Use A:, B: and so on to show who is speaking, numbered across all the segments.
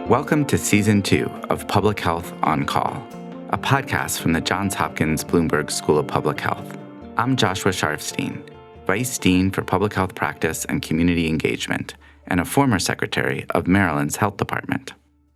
A: Welcome to Season 2 of Public Health on Call, a podcast from the Johns Hopkins Bloomberg School of Public Health. I'm Joshua Sharfstein, Vice Dean for Public Health Practice and Community Engagement, and a former Secretary of Maryland's Health Department.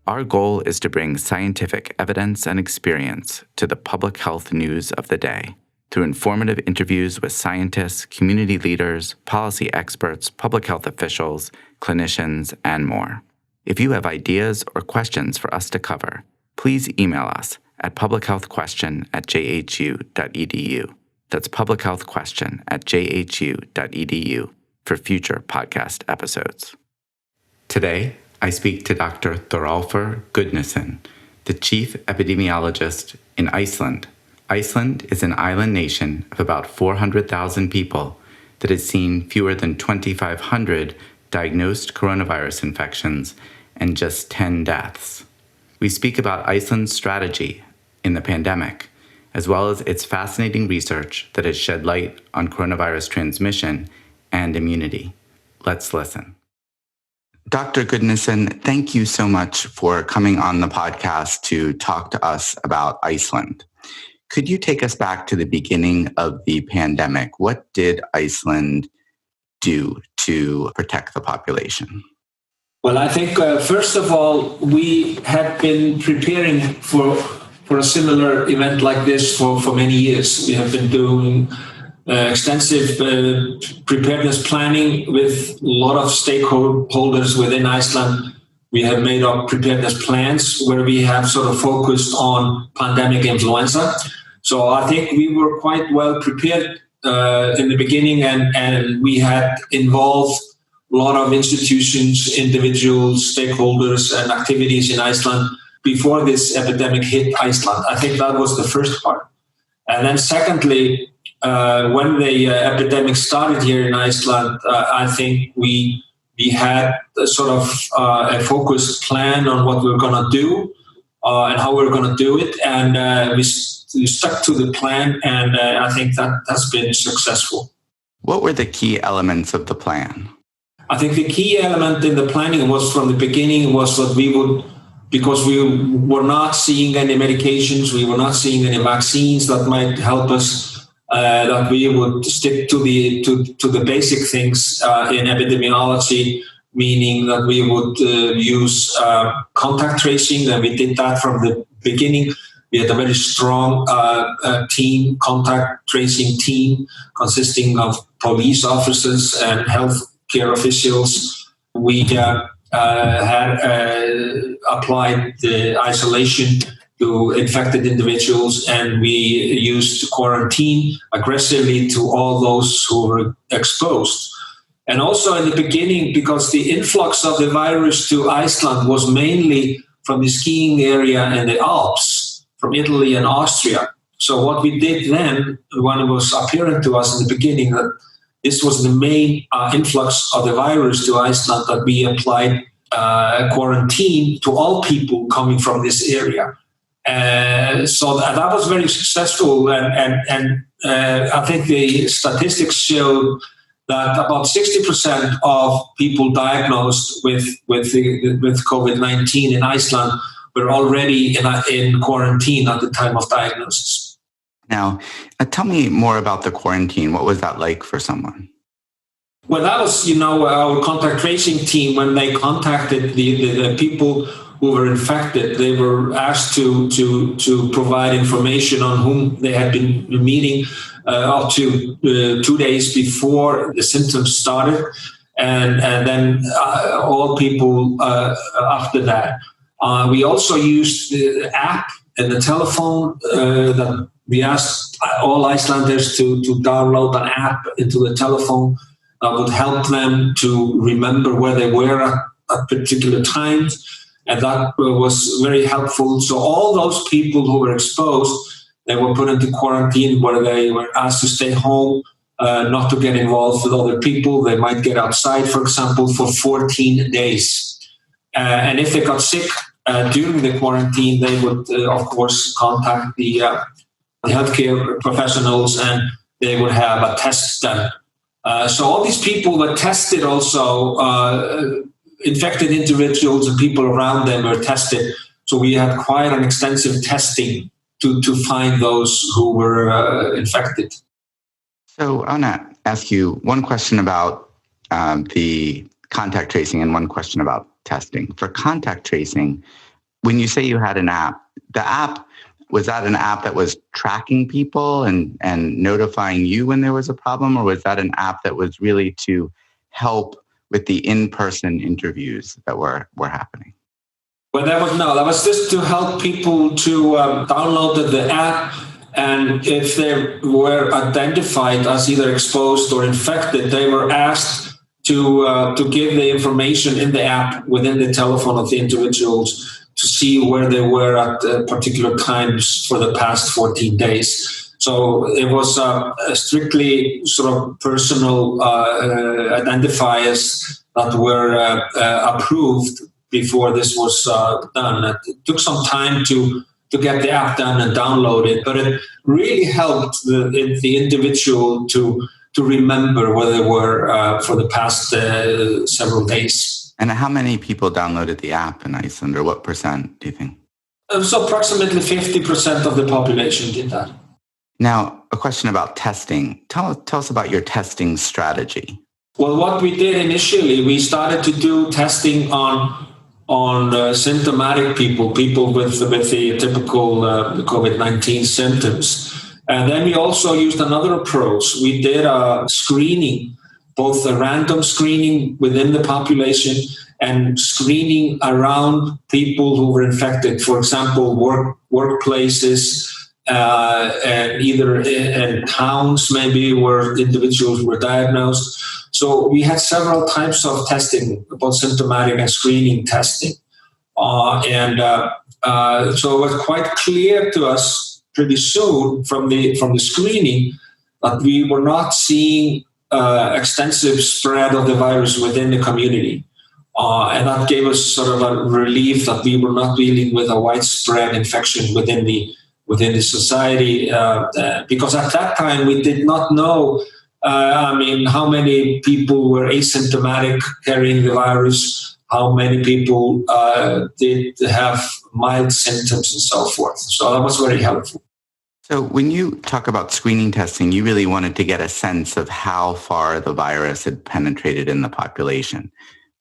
A: Our goal is to bring scientific evidence and experience to the public health news of the day through informative interviews with scientists, community leaders, policy experts, public health officials, clinicians, and more. If you have ideas or questions for us to cover, please email us at publichealthquestion@jhu.edu. That's publichealthquestion@jhu.edu for future podcast episodes. Today, I speak to Dr. Þorólfur Gudnason, the Chief Epidemiologist in Iceland. Iceland is an island nation of about 400,000 people that has seen fewer than 2,500 diagnosed coronavirus infections and just 10 deaths. We speak about Iceland's strategy in the pandemic, as well as its fascinating research that has shed light on coronavirus transmission and immunity. Let's listen. Dr. Gudnason, thank you so much for coming on the podcast to talk to us about Iceland. Could you take us back to the beginning of the pandemic? What did Iceland do to protect the population?
B: Well, I think, first of all, we had been preparing for a similar event like this for many years. We have been doing extensive preparedness planning with a lot of stakeholders within Iceland. We have made up preparedness plans where we have sort of focused on pandemic influenza. So I think we were quite well prepared in the beginning, and we had involved a lot of institutions, individuals, stakeholders, and activities in Iceland before this epidemic hit Iceland. I think that was the first part. And then secondly, when the epidemic started here in Iceland, I think we had a sort of a focused plan on what we were going to do and how we were going to do it. And we stuck to the plan, and I think that has been successful.
A: What were the key elements of the plan?
B: I think the key element in the planning was from the beginning was that we would, because we were not seeing any medications, we were not seeing any vaccines that might help us, that we would stick to the basic things in epidemiology, meaning that we would use contact tracing, and we did that from the beginning. We had a very strong team, contact tracing team, consisting of police officers and health care officials. We had applied the isolation to infected individuals, and we used quarantine aggressively to all those who were exposed. And also in the beginning, because the influx of the virus to Iceland was mainly from the skiing area and the Alps, from Italy and Austria. So what we did then, when it was apparent to us in the beginning that this was the main influx of the virus to Iceland, that we applied quarantine to all people coming from this area. So that was very successful, and I think the statistics show that about 60% of people diagnosed with COVID-19 in Iceland were already in quarantine at the time of diagnosis.
A: Now, tell me more about the quarantine. What was that like for someone?
B: Well, that was, our contact tracing team. When they contacted the people who were infected, they were asked to provide information on whom they had been meeting up to 2 days before the symptoms started, and then all people after that. We also used the app and the telephone that we asked all Icelanders to download an app into the telephone that would help them to remember where they were at particular times. And that was very helpful. So all those people who were exposed, they were put into quarantine where they were asked to stay home, not to get involved with other people. They might get outside, for example, for 14 days. And if they got sick during the quarantine, they would, of course, contact the healthcare professionals, and they would have a test done. So all these people were tested also infected individuals and people around them were tested. So we had quite an extensive testing to find those who were infected.
A: So I want to ask you one question about the contact tracing and one question about testing. For contact tracing, when you say you had an app, was that an app that was tracking people and notifying you when there was a problem, or was that an app that was really to help with the in-person interviews that were happening?
B: Well, that was just to help people to download the app, and if they were identified as either exposed or infected, they were asked to give the information in the app within the telephone of the individuals to see where they were at particular times for the past 14 days. So it was strictly sort of personal identifiers that were approved before this was done. It took some time to get the app done and download it, but it really helped the individual to remember where they were for the past several days.
A: And how many people downloaded the app in Iceland, or what percent do you think?
B: So approximately 50% of the population did that.
A: Now, a question about testing. Tell us about your testing strategy.
B: Well, what we did initially, we started to do testing on symptomatic people with the typical COVID-19 symptoms. And then we also used another approach. We did a screening, both a random screening within the population and screening around people who were infected. For example, workplaces, and either in towns maybe where individuals were diagnosed. So we had several types of testing, both symptomatic and screening testing. So it was quite clear to us pretty soon from the screening that we were not seeing extensive spread of the virus within the community. And that gave us sort of a relief that we were not dealing with a widespread infection within the society, because at that time we did not know, how many people were asymptomatic carrying the virus, how many people did have mild symptoms and so forth. So that was very helpful.
A: So when you talk about screening testing, you really wanted to get a sense of how far the virus had penetrated in the population.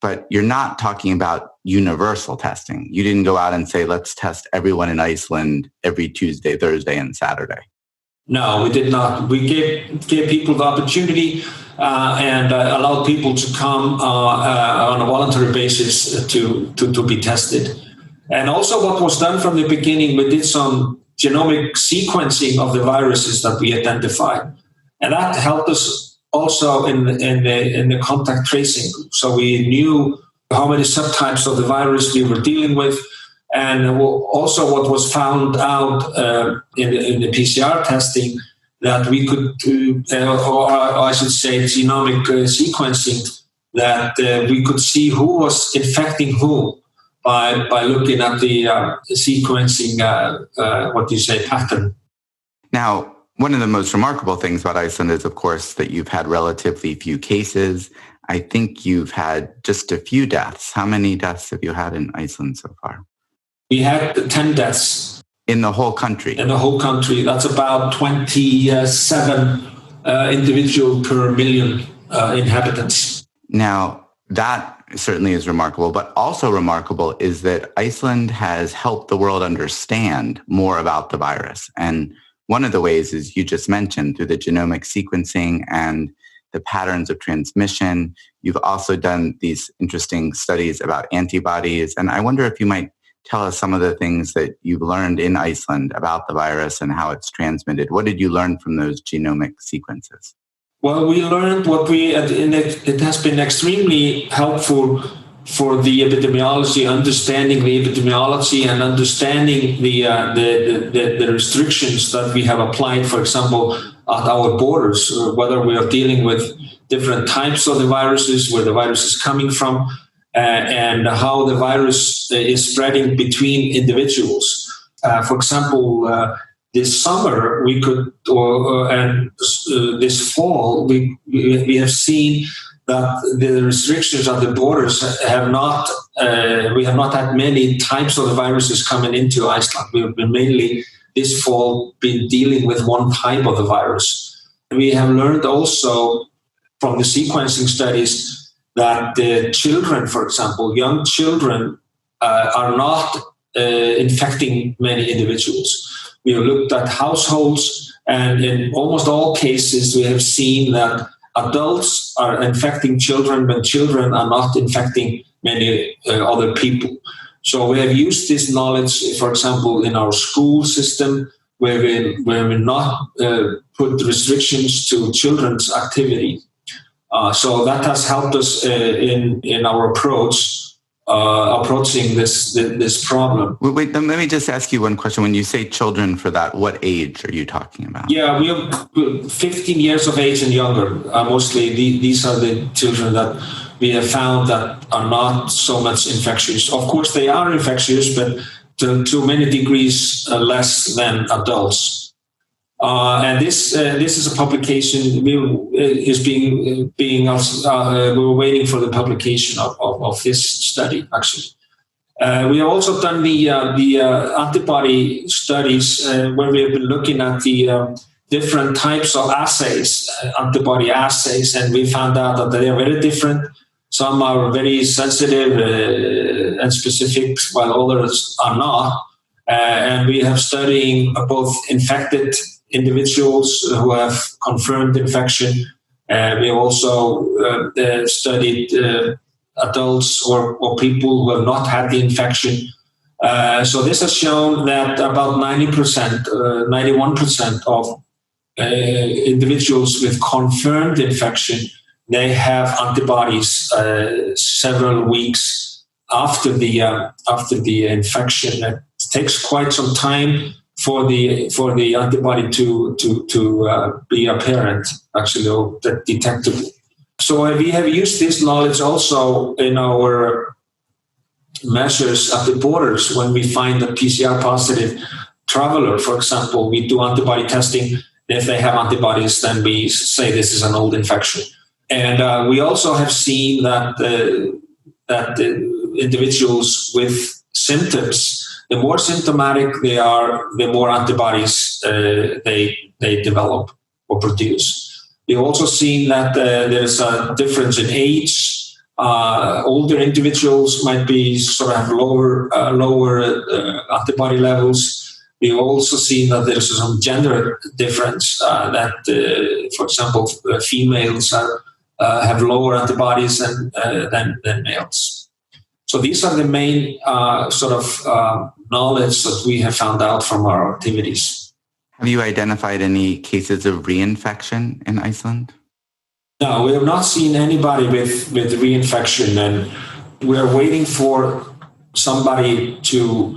A: But you're not talking about universal testing. You didn't go out and say, let's test everyone in Iceland every Tuesday, Thursday, and Saturday.
B: No, we did not. We gave people the opportunity and allowed people to come on a voluntary basis to be tested. And also what was done from the beginning, we did some genomic sequencing of the viruses that we identified. And that helped us also in the contact tracing. So we knew how many subtypes of the virus we were dealing with. And also what was found out in the PCR testing, that we could do, or I should say genomic sequencing, that we could see who was infecting who by looking at the sequencing, pattern.
A: Now, one of the most remarkable things about Iceland is, of course, that you've had relatively few cases. I think you've had just a few deaths. How many deaths have you had in Iceland so far?
B: We had 10 deaths.
A: In the whole country?
B: In the whole country. That's about 27 individual per million inhabitants.
A: Now, that certainly is remarkable, but also remarkable is that Iceland has helped the world understand more about the virus. And one of the ways is you just mentioned through the genomic sequencing and the patterns of transmission. You've also done these interesting studies about antibodies. And I wonder if you might tell us some of the things that you've learned in Iceland about the virus and how it's transmitted. What did you learn from those genomic sequences?
B: Well, we learned it has been extremely helpful for the epidemiology, understanding the epidemiology and understanding the restrictions that we have applied, for example, at our borders, whether we are dealing with different types of the viruses, where the virus is coming from, and how the virus is spreading between individuals. For example, this summer we could, and this fall, we have seen that the restrictions at the borders have not, we have not had many types of the viruses coming into Iceland. We have been mainly this fall been dealing with one type of the virus. We have learned also from the sequencing studies that the children, for example, young children are not infecting many individuals. We have looked at households, and in almost all cases, we have seen that adults are infecting children, but children are not infecting many other people. So we have used this knowledge, for example, in our school system, where we not put restrictions to children's activity. So that has helped us in our approaching this problem.
A: Wait, let me just ask you one question. When you say children for that, what age are you talking about?
B: Yeah, we have 15 years of age and younger. Mostly these are the children that we have found that are not so much infectious. Of course, they are infectious, but to many degrees less than adults. And this is a publication. We're waiting for the publication of this study. Actually, we have also done the antibody studies where we have been looking at the different types of assays, antibody assays, and we found out that they are very different. Some are very sensitive and specific, while others are not. And we have studying both infected individuals who have confirmed infection. We have also studied adults or people who have not had the infection. So this has shown that about 91% of individuals with confirmed infection, they have antibodies several weeks after the infection. It takes quite some time for the antibody to be apparent, actually, or detectable. So we have used this knowledge also in our measures at the borders. When we find a PCR positive traveler, for example, we do antibody testing. If they have antibodies, then we say this is an old infection. And we also have seen that the individuals with symptoms, the more symptomatic they are, the more antibodies they develop or produce. We've also seen that there's a difference in age. Older individuals might be sort of have lower antibody levels. We've also seen that there's some gender difference. That, for example, females have lower antibodies than males. So these are the main knowledge that we have found out from our activities.
A: Have you identified any cases of reinfection in Iceland?
B: No, we have not seen anybody with reinfection, and we're waiting for somebody to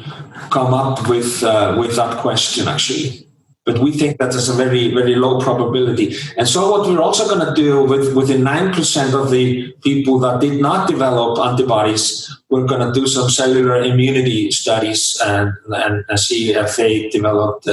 B: come up with that question, actually. But we think that is a very, very low probability. And so what we're also going to do within 9% of the people that did not develop antibodies, we're going to do some cellular immunity studies and see if they developed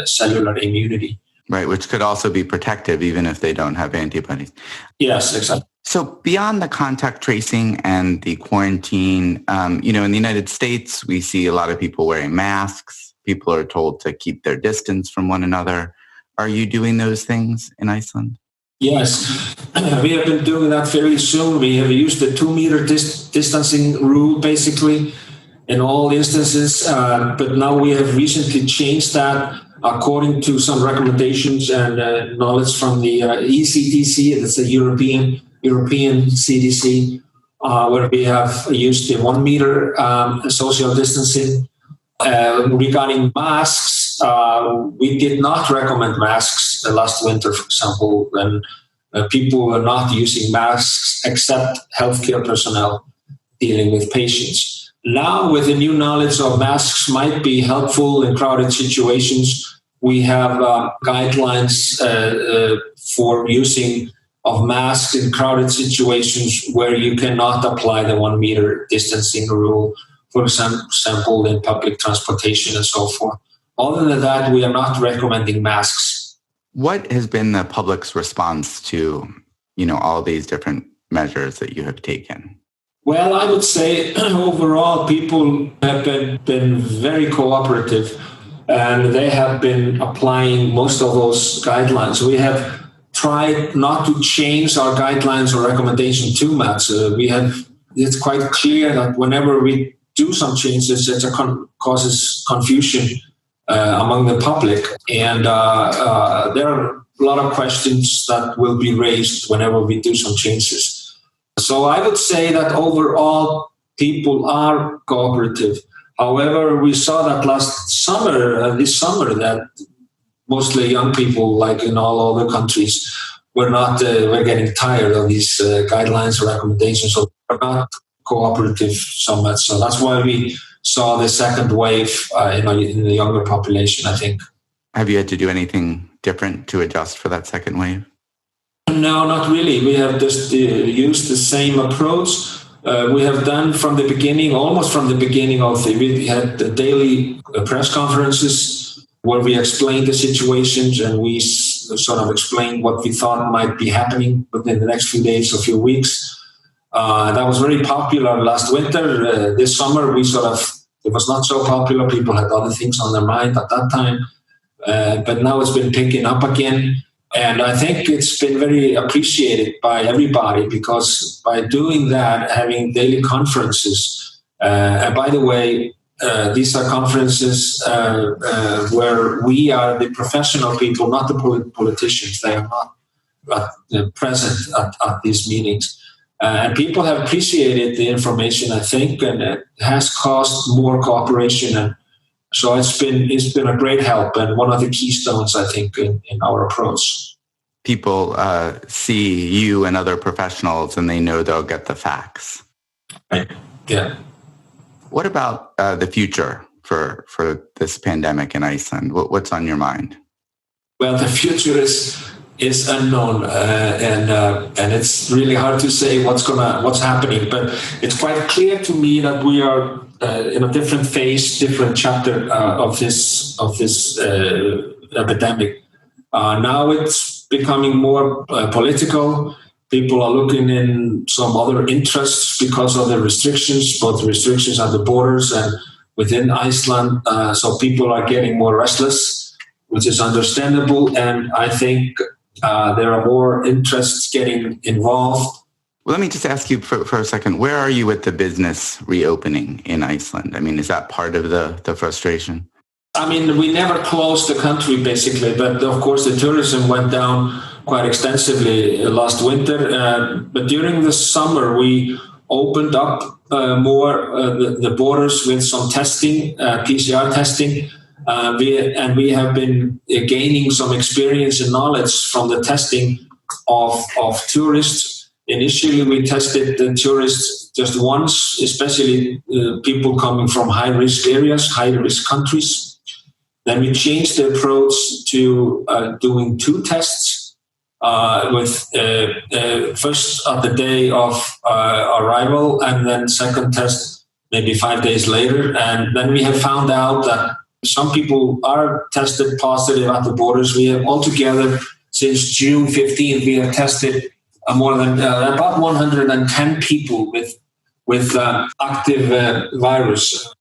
B: cellular immunity.
A: Right, which could also be protective even if they don't have antibodies.
B: Yes, exactly.
A: So beyond the contact tracing and the quarantine, in the United States, we see a lot of people wearing masks. People are told to keep their distance from one another. Are you doing those things in Iceland?
B: Yes, we have been doing that very soon. We have used the 2-meter distancing rule, basically, in all instances. But now we have recently changed that according to some recommendations and knowledge from the ECDC, that's the European CDC, where we have used the 1-meter social distancing. Regarding masks, we did not recommend masks last winter, for example, when people were not using masks except healthcare personnel dealing with patients. Now, with the new knowledge of masks might be helpful in crowded situations, we have guidelines for using of masks in crowded situations where you cannot apply the 1-meter distancing rule, for example, in public transportation and so forth. Other than that, we are not recommending masks.
A: What has been the public's response to, all these different measures that you have taken?
B: Well, I would say overall people have been very cooperative, and they have been applying most of those guidelines. We have tried not to change our guidelines or recommendation too much. It's quite clear that whenever we do some changes, it causes confusion among the public. And there are a lot of questions that will be raised whenever we do some changes. So I would say that overall, people are cooperative. However, we saw that this summer, that mostly young people, like in all other countries, were getting tired of these guidelines or recommendations, so they're not cooperative so much. So that's why we saw the second wave in the younger population, I think.
A: Have you had to do anything different to adjust for that second wave?
B: No, not really. We have just used the same approach. We have done from the beginning, almost from the beginning we had the daily press conferences where we explained the situations, and we sort of explained what we thought might be happening within the next few days or few weeks. That was very popular last winter. This summer, it was not so popular. People had other things on their mind at that time. But now it's been picking up again. And I think it's been very appreciated by everybody, because by doing that, having daily conferences, and by the way, these are conferences where we are the professional people, not the politicians. They are not present at these meetings. And people have appreciated the information, I think, and it has caused more cooperation. And so it's been a great help and one of the keystones, I think, in our approach.
A: People see you and other professionals, and they know they'll get the facts.
B: Right. Yeah.
A: What about the future for this pandemic in Iceland? What's on your mind?
B: Well, the future is unknown, and it's really hard to say what's happening. But it's quite clear to me that we are in a different phase, different chapter of this epidemic. Now it's becoming more political. People are looking in some other interests because of the restrictions, both restrictions at the borders and within Iceland. So people are getting more restless, which is understandable. And I think there are more interests getting involved.
A: Well, let me just ask you for a second, where are you with the business reopening in Iceland? I mean, is that part of the frustration?
B: I mean, we never closed the country, basically, but of course the tourism went down quite extensively last winter. But during the summer, we opened up more the borders with some testing, PCR testing. We have been gaining some experience and knowledge from the testing of tourists. Initially, we tested the tourists just once, especially people coming from high-risk areas, high-risk countries. Then we changed the approach to doing 2 tests, with first at the day of arrival, and then second test maybe 5 days later. And then we have found out that some people are tested positive at the borders. We have altogether, since June 15th, we have tested more than about 110 people with active virus.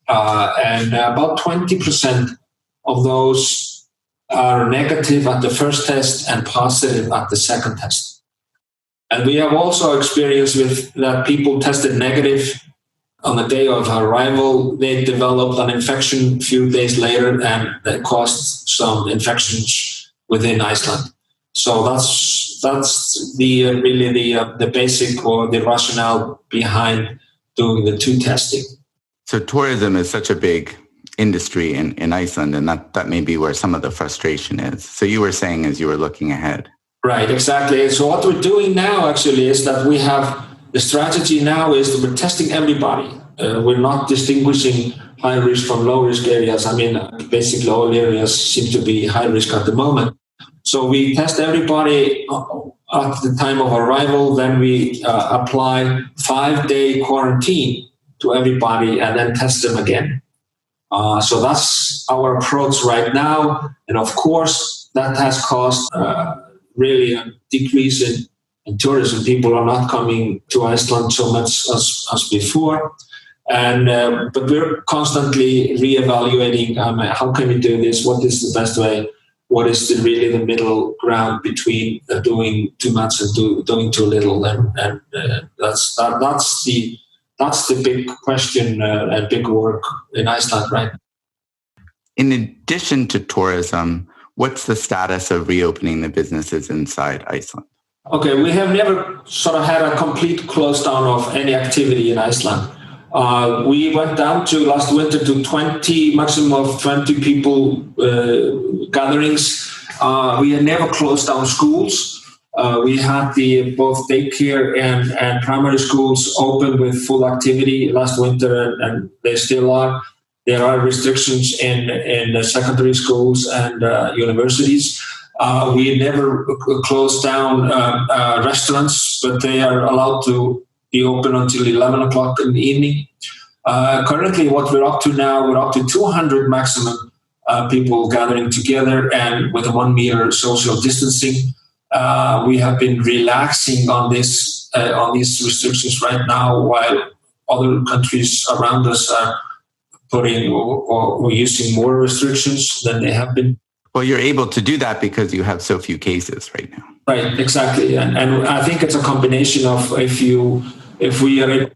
B: And about 20% of those are negative at the first test and positive at the second test. And we have also experienced with that people tested negative on the day of arrival. They developed an infection a few days later, and that caused some infections within Iceland. So that's the basic or the rationale behind doing the 2 testing.
A: So tourism is such a big industry in Iceland, and that may be where some of the frustration is. So you were saying as you were looking ahead.
B: Right, exactly. So what we're doing now actually is that we have the strategy now is that we're testing everybody. We're not distinguishing high risk from low risk areas. I mean, basically all areas seem to be high risk at the moment. So we test everybody at the time of arrival. Then we apply 5-day quarantine to everybody and then test them again. So that's our approach right now. And of course, that has caused really a decrease and tourism. People are not coming to Iceland so much as before. And but we're constantly reevaluating how can we do this? What is the best way? What is really the middle ground between doing too much and doing too little? And that's the big question and big work in Iceland, right?
A: In addition to tourism, what's the status of reopening the businesses inside Iceland?
B: Okay, we have never sort of had a complete close down of any activity in Iceland. We went down to last winter to maximum of 20 people gatherings. We had never closed down schools. We had both daycare and primary schools open with full activity last winter, and they still are. There are restrictions in secondary schools and universities. We never closed down restaurants, but they are allowed to be open until 11 o'clock in the evening. Currently, what we're up to now, we're up to 200 maximum people gathering together and with a 1 meter social distancing. We have been relaxing on these restrictions right now, while other countries around us are putting or using more restrictions than they have been.
A: Well, you're able to do that because you have so few cases right now.
B: Right, exactly. And I think it's a combination of if we are in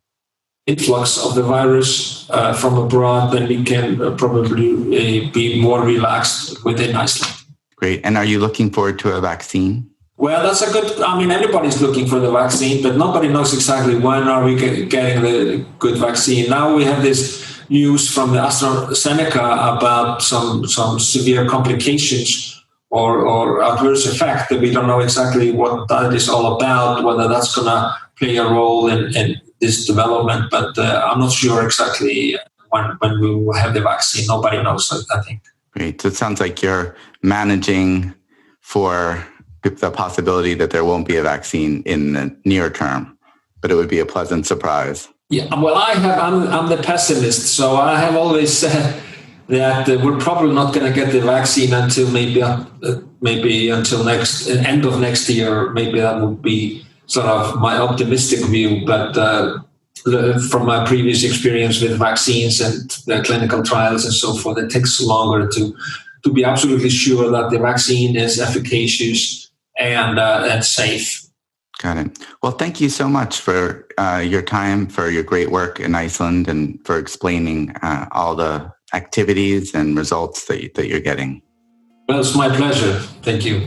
B: influx of the virus from abroad, then we can probably be more relaxed within Iceland.
A: Great. And are you looking forward to a vaccine?
B: Well, everybody's looking for the vaccine, but nobody knows exactly when are we getting the good vaccine. Now we have this news from the AstraZeneca about some severe complications or adverse effect that we don't know exactly what that is all about, whether that's going to play a role in this development. But I'm not sure exactly when we will have the vaccine. Nobody knows, I think.
A: Great. So it sounds like you're managing for the possibility that there won't be a vaccine in the near term, but it would be a pleasant surprise.
B: Yeah, well, I'm the pessimist, so I have always said that we're probably not going to get the vaccine until maybe until end of next year. Maybe that would be sort of my optimistic view. But from my previous experience with vaccines and clinical trials and so forth, it takes longer to be absolutely sure that the vaccine is efficacious and safe.
A: Got it. Well, thank you so much for your time, for your great work in Iceland, and for explaining all the activities and results that you're getting.
B: Well, it's my pleasure. Thank you.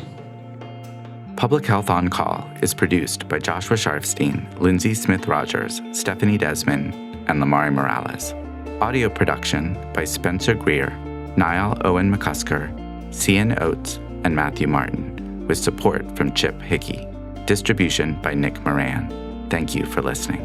A: Public Health On Call is produced by Joshua Sharfstein, Lindsay Smith-Rogers, Stephanie Desmond, and Lamari Morales. Audio production by Spencer Greer, Niall Owen McCusker, Cian Oates, and Matthew Martin, with support from Chip Hickey. Distribution by Nick Moran. Thank you for listening.